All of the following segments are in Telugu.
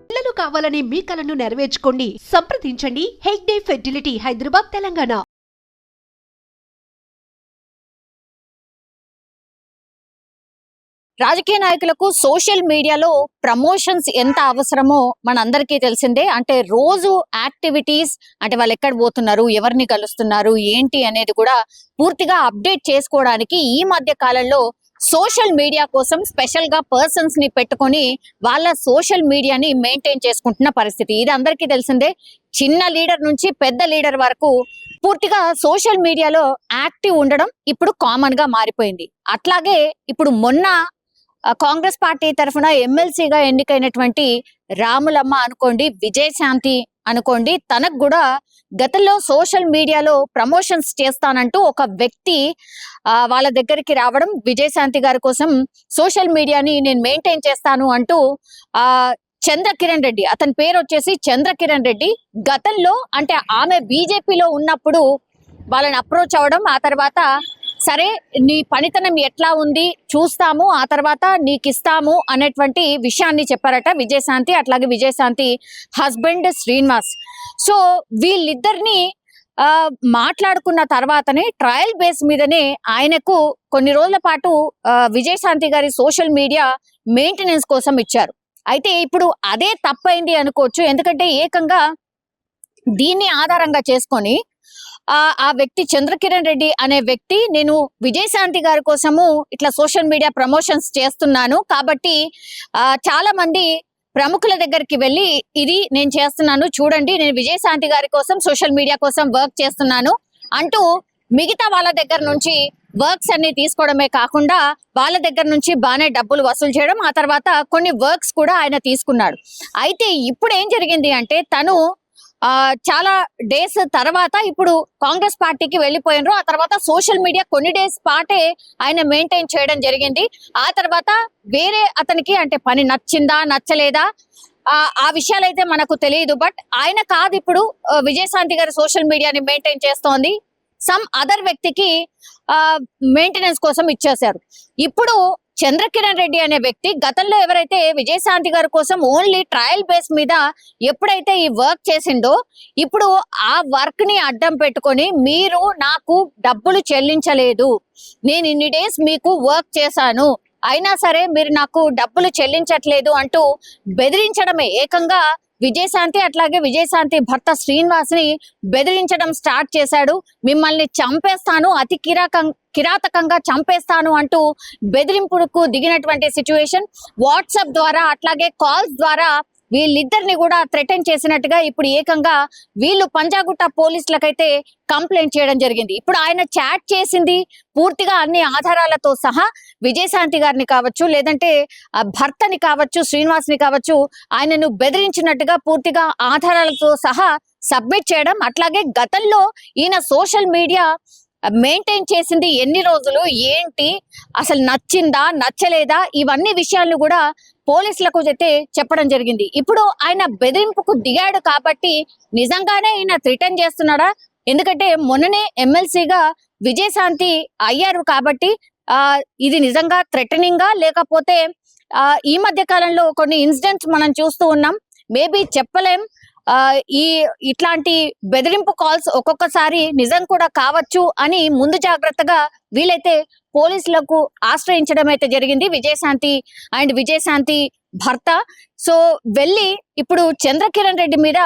పిల్లలు కావాలని మీ కలను నెరవేర్చుకోండి. సంప్రదించండి హెగ్డే ఫెర్టిలిటీ, హైదరాబాద్, తెలంగాణ. రాజకీయ నాయకులకు సోషల్ మీడియాలో ప్రమోషన్స్ ఎంత అవసరమో మనందరికీ తెలిసిందే. అంటే రోజు యాక్టివిటీస్, అంటే వాళ్ళు ఎక్కడ పోతున్నారు, ఎవరిని కలుస్తున్నారు, ఏంటి అనేది కూడా పూర్తిగా అప్డేట్ చేసుకోవడానికి ఈ మధ్య కాలంలో సోషల్ మీడియా కోసం స్పెషల్ గా పర్సన్స్ ని పెట్టుకొని వాళ్ళ సోషల్ మీడియాని మెయింటైన్ చేసుకుంటున్న పరిస్థితి. ఇది అందరికీ తెలిసిందే. చిన్న లీడర్ నుంచి పెద్ద లీడర్ వరకు పూర్తిగా సోషల్ మీడియాలో యాక్టివ్ ఉండడం ఇప్పుడు కామన్ గా మారిపోయింది. అట్లాగే ఇప్పుడు మొన్న కాంగ్రెస్ పార్టీ తరఫున ఎమ్మెల్సీగా ఎన్నికైనటువంటి రాములమ్మ అనుకోండి, విజయశాంతి అనుకోండి, తనకు కూడా గతంలో సోషల్ మీడియాలో ప్రమోషన్స్ చేస్తానంటూ ఒక వ్యక్తి వాళ్ళ దగ్గరికి రావడం, విజయశాంతి గారి కోసం సోషల్ మీడియాని నేను మెయింటైన్ చేస్తాను అంటూ చంద్రకిరణ్ రెడ్డి, అతని పేరు వచ్చేసి చంద్రకిరణ్ రెడ్డి, గతంలో అంటే ఆమె బీజేపీలో ఉన్నప్పుడు వాళ్ళని అప్రోచ్ అవ్వడం, ఆ తర్వాత సరే నీ పనితనం ఎట్లా ఉంది చూస్తాము, ఆ తర్వాత నీకు ఇస్తాము అనేటువంటి విషయాన్ని చెప్పారట విజయశాంతి, అట్లాగే విజయశాంతి హస్బెండ్ శ్రీనివాస్. సో వీళ్ళిద్దరిని మాట్లాడుకున్న తర్వాతనే ట్రయల్ బేస్ మీదనే ఆయనకు కొన్ని రోజుల పాటు విజయశాంతి గారి సోషల్ మీడియా మెయింటెనెన్స్ కోసం ఇచ్చారు. అయితే ఇప్పుడు అదే తప్పైంది అనుకోవచ్చు. ఎందుకంటే ఏకంగా దీన్ని ఆధారంగా చేసుకొని ఆ వ్యక్తి చంద్రకిరణ్ రెడ్డి అనే వ్యక్తి, నేను విజయశాంతి గారి కోసము ఇట్లా సోషల్ మీడియా ప్రమోషన్స్ చేస్తున్నాను కాబట్టి చాలా మంది ప్రముఖుల దగ్గరికి వెళ్ళి ఇది నేను చేస్తున్నాను చూడండి, నేను విజయశాంతి గారి కోసం సోషల్ మీడియా కోసం వర్క్ చేస్తున్నాను అంటూ మిగతా వాళ్ళ దగ్గర నుంచి వర్క్స్ అన్ని తీసుకోవడమే కాకుండా వాళ్ళ దగ్గర నుంచి బాగానే డబ్బులు వసూలు చేయడం, ఆ తర్వాత కొన్ని వర్క్స్ కూడా ఆయన తీసుకున్నాడు. అయితే ఇప్పుడు ఏం జరిగింది అంటే తను చాలా డేస్ తర్వాత ఇప్పుడు కాంగ్రెస్ పార్టీకి వెళ్ళిపోయినరు. ఆ తర్వాత సోషల్ మీడియా కొన్ని డేస్ పాటే ఆయన మెయింటైన్ చేయడం జరిగింది. ఆ తర్వాత వేరే అతనికి అంటే పని నచ్చిందా నచ్చలేదా ఆ విషయాలు అయితే మనకు తెలియదు. బట్ ఆయన కాదు ఇప్పుడు విజయశాంతి గారి సోషల్ మీడియాని మెయింటైన్ చేస్తోంది, సమ్ అదర్ వ్యక్తికి మెయింటెనెన్స్ కోసం ఇచ్చేశారు. ఇప్పుడు చంద్రకిరణ్ రెడ్డి అనే వ్యక్తి గతంలో ఎవరైతే విజయశాంతి గారి కోసం ఓన్లీ ట్రయల్ బేస్ మీద ఎప్పుడైతే ఈ వర్క్ చేసిందో, ఇప్పుడు ఆ వర్క్ ని అడ్డం పెట్టుకొని మీరు నాకు డబ్బులు చెల్లించలేదు, నేను ఇన్ని డేస్ మీకు వర్క్ చేశాను, అయినా సరే మీరు నాకు డబ్బులు చెల్లించట్లేదు అంటూ బెదిరించడమే, ఏకంగా విజయశాంతి అట్లాగే విజయశాంతి భర్త శ్రీనివాస్ ని బెదిరించడం స్టార్ట్ చేశాడు. మిమ్మల్ని చంపేస్తాను, అతి కిరాతకంగా చంపేస్తాను అంటూ బెదిరింపులకు దిగినటువంటి సిచ్యువేషన్. వాట్సాప్ ద్వారా అట్లాగే కాల్స్ ద్వారా వీళ్ళిద్దరిని కూడా థ్రెటన్ చేసినట్టుగా ఇప్పుడు ఏకంగా వీళ్ళు పంజాగుట్ట పోలీసులకైతే కంప్లైంట్ చేయడం జరిగింది. ఇప్పుడు ఆయన చాట్ చేసింది పూర్తిగా అన్ని ఆధారాలతో సహా విజయశాంతి గారిని కావచ్చు, లేదంటే భర్తని కావచ్చు, శ్రీనివాస్ ని కావచ్చు, ఆయనను బెదిరించినట్టుగా పూర్తిగా ఆధారాలతో సహా సబ్మిట్ చేయడం, అట్లాగే గతంలో ఈయన సోషల్ మీడియా మెయింటైన్ చేసింది ఎన్ని రోజులు, ఏంటి అసలు నచ్చిందా నచ్చలేదా, ఇవన్నీ విషయాలను కూడా పోలీసులకు అయితే చెప్పడం జరిగింది. ఇప్పుడు ఆయన బెదిరింపుకు దిగాడు కాబట్టి నిజంగానే ఈయన థ్రెటన్ చేస్తున్నాడా? ఎందుకంటే మొన్ననే ఎమ్మెల్సీగా విజయశాంతి అయ్యారు కాబట్టి ఇది నిజంగా థ్రెటనింగా, లేకపోతే ఈ మధ్య కాలంలో కొన్ని ఇన్సిడెంట్స్ మనం చూస్తూ ఉన్నాం, మేబీ చెప్పలేం. ఇట్లాంటి బెదిరింపు కాల్స్ ఒక్కొక్కసారి నిజం కూడా కావచ్చు అని ముందు జాగ్రత్తగా వీలైతే పోలీసులకు ఆశ్రయించడం అయితే జరిగింది విజయశాంతి అండ్ విజయశాంతి భర్త. సో వెళ్ళి ఇప్పుడు చంద్రకిరణ్ రెడ్డి మీద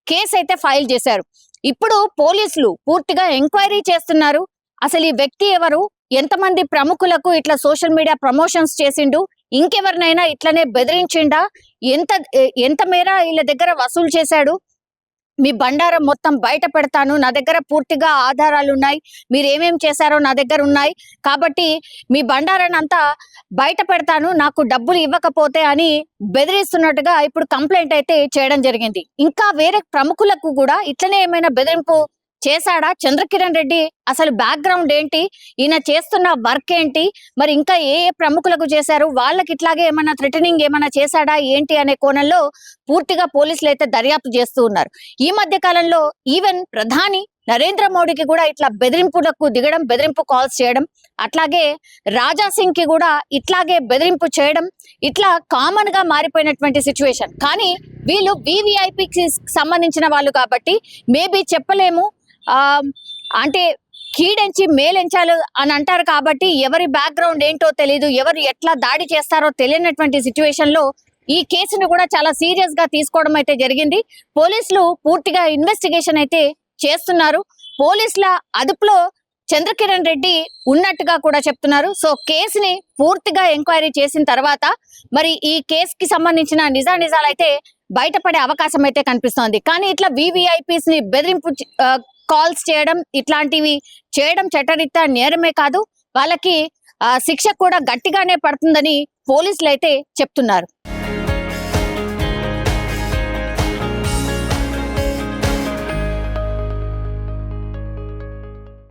కేసు అయితే ఫైల్ చేశారు. ఇప్పుడు పోలీసులు పూర్తిగా ఎంక్వైరీ చేస్తున్నారు. అసలు ఈ వ్యక్తి ఎవరు, ఎంతమంది ప్రముఖులకు ఇట్లా సోషల్ మీడియా ప్రమోషన్స్ చేసిండు, ఇంకెవరినైనా ఇట్లనే బెదిరించిండా, ఎంత మేర వీళ్ళ దగ్గర వసూలు చేశాడు, మీ బండారం మొత్తం బయట పెడతాను, నా దగ్గర పూర్తిగా ఆధారాలు ఉన్నాయి, మీరు ఏమేం చేశారో నా దగ్గర ఉన్నాయి, కాబట్టి మీ బండారాన్ని అంతా బయట పెడతాను, నాకు డబ్బులు ఇవ్వకపోతే అని బెదిరిస్తున్నట్టుగా ఇప్పుడు కంప్లైంట్ అయితే చేయడం జరిగింది. ఇంకా వేరే ప్రముఖులకు కూడా ఇట్లనే ఏమైనా బెదిరింపు చేశాడా చంద్రకిరణ్ రెడ్డి, అసలు బ్యాక్గ్రౌండ్ ఏంటి, ఈయన చేస్తున్న వర్క్ ఏంటి, మరి ఇంకా ఏ ప్రముఖులకు చేశారు, వాళ్ళకి ఇట్లాగే ఏమైనా థ్రెటనింగ్ ఏమైనా చేశాడా ఏంటి అనే కోణంలో పూర్తిగా పోలీసులు అయితే దర్యాప్తు చేస్తూ ఉన్నారు. ఈ మధ్య కాలంలో ఈవెన్ ప్రధాని నరేంద్ర మోడీకి కూడా ఇట్లా బెదిరింపులకు దిగడం, బెదిరింపు కాల్స్ చేయడం, అట్లాగే రాజా సింగ్ కి కూడా ఇట్లాగే బెదిరింపు చేయడం ఇట్లా కామన్ గా మారిపోయినటువంటి సిచ్యువేషన్. కానీ వీళ్ళు వివిఐపికి సంబంధించిన వాళ్ళు కాబట్టి మేబీ చెప్పలేము, అంటే కీడెంచి మేలెంచాలు అని అంటారు కాబట్టి ఎవరి బ్యాక్గ్రౌండ్ ఏంటో తెలియదు, ఎవరు ఎట్లా దాడి చేస్తారో తెలియనటువంటి సిచ్యువేషన్ లో ఈ కేసును కూడా చాలా సీరియస్ గా తీసుకోవడం అయితే జరిగింది. పోలీసులు పూర్తిగా ఇన్వెస్టిగేషన్ అయితే చేస్తున్నారు. పోలీసుల అదుపులో చంద్రకిరణ్ రెడ్డి ఉన్నట్టుగా కూడా చెప్తున్నారు. సో కేసుని పూర్తిగా ఎంక్వైరీ చేసిన తర్వాత మరి ఈ కేసుకి సంబంధించిన నిజానిజాలైతే బయటపడే అవకాశం అయితే కనిపిస్తోంది. కానీ ఇట్లా వివిఐపీస్ ని బెదిరింపు కాల్స్ చేయడం, ఇట్లాంటివి చేయడం చట్టరీత్యా నేరమే కాదు, వాళ్ళకి శిక్ష కూడా గట్టిగానే పడుతుందని పోలీసులు అయితే చెప్తున్నారు.